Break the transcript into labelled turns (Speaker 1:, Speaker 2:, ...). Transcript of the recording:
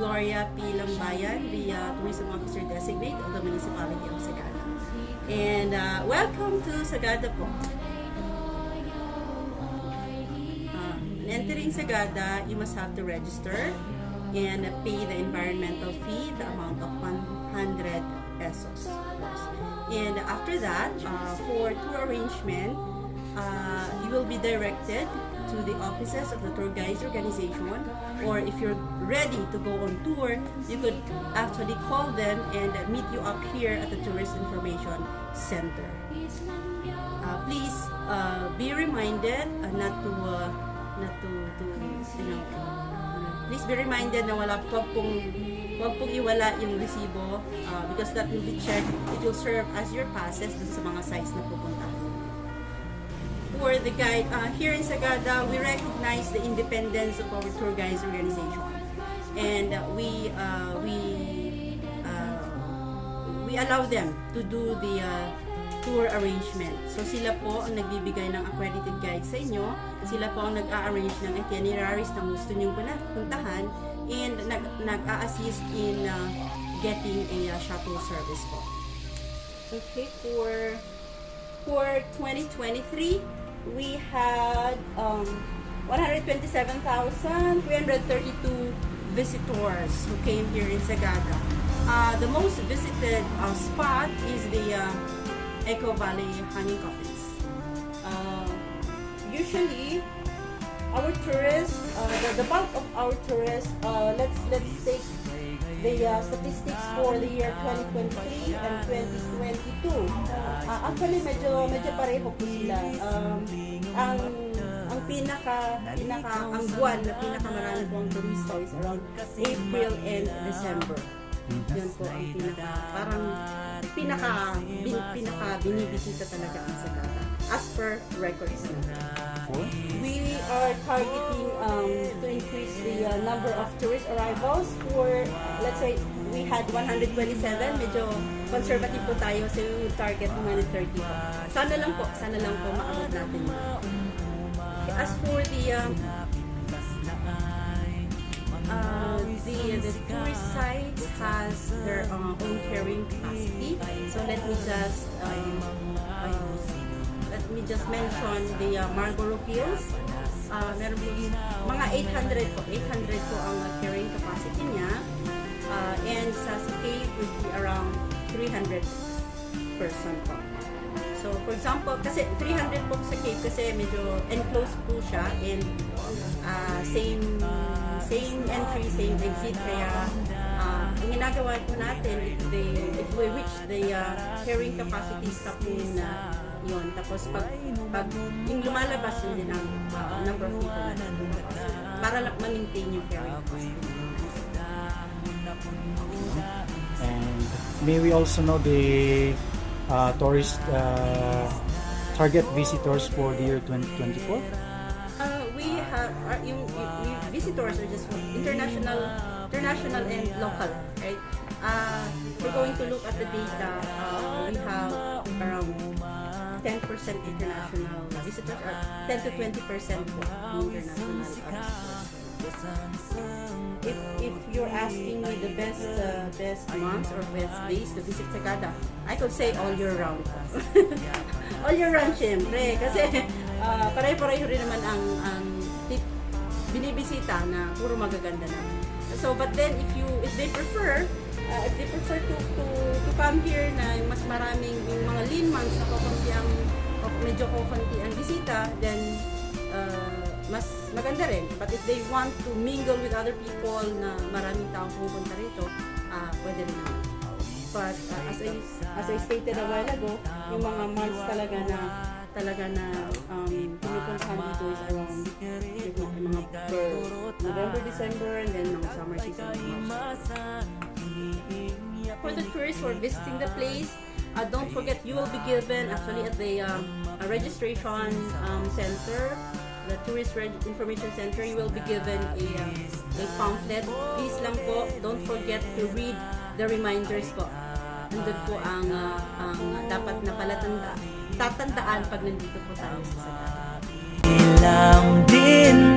Speaker 1: Gloria P. Lambayan, the Tourism Officer Designate of the Municipality of Sagada. And welcome to Sagada po. Entering Sagada, you must have to register and pay the environmental fee, the amount of 100 pesos. And after that, for tour arrangement, you will be directed to the offices of the tour guides organization, or if you're ready to go on tour, you could actually call them and meet you up here at the Tourist Information Center. Please be reminded please be reminded na wag pong iwala yung resibo, because that will be checked. It will serve as your passes dun sa mga sites na pupuntahan. For the guide, here in Sagada, we recognize the independence of our tour guides organization, and we allow them to do the tour arrangement. So sila po ang nagbibigay ng accredited guide sa inyo, sila po ang nag-a-arrange ng itineraries na gusto nyong puntahan, and nag-a-assist in getting a shuttle service po. Okay, for 2023, we had 127,332 visitors who came here in Sagada. The most visited spot is the Echo Valley Hanging Coffins. Usually, our tourists, the bulk of our tourists, let's take the statistics for the year 2023 and 2022. Actually, medyo pareho po sila. Ang buwan na pinakamarami po ang turista is around April and December. Yan po ang pinaka binibisita talaga ang Sagada as per records na. We are targeting to increase the number of tourist arrivals. For, let's say, we had 127, medyo conservative po tayo, so we will target 130 po. Sana lang po maabot natin yun. As for the tourist site has their own carrying capacity. So let me just mention the Marlborough Hills. Meron po mga 800 po ang carrying capacity niya. And sa cave would be around 300 person po. So for example, kasi 300 po sa cave kasi medyo enclosed po siya, and same entry, same exit, kaya ang ginagawa po natin, if we reach the carrying capacity stop na yun, tapos pag yung lumalabas yun din ang number of people na para lang ma-maintain yung carrying capacity.
Speaker 2: And may we also know the tourist target visitors for the year 2024?
Speaker 1: We have yung visitors are just international and local, right? We're going to look at the data. We have around 10% international visitors, or 10 to 20% po international visitors. If you're asking me the best months or best days to visit Sagada, I could say all year round. All year round, syempre, kasi pare-pareho rin naman ang binibisita na puro magaganda na. So, but then if they prefer to come here na mas maraming yung mga lean months na medyo kukunti ang bisita, then mas maganda rin. But if they want to mingle with other people na maraming taong pupunta rito, pwede rin naman. But as I stated a while ago, yung mga months talaga na pinupuntahan dito is around mga November, December, and then mga summer season. For the tourists who are visiting the place, don't forget you will be given actually at the registration center, the Tourist Information Center, you will be given a pamphlet. Please lang po, don't forget to read the reminders po. Nandun po ang dapat na tatandaan pag nandito po tayo sa Sagada.
Speaker 3: Ilang din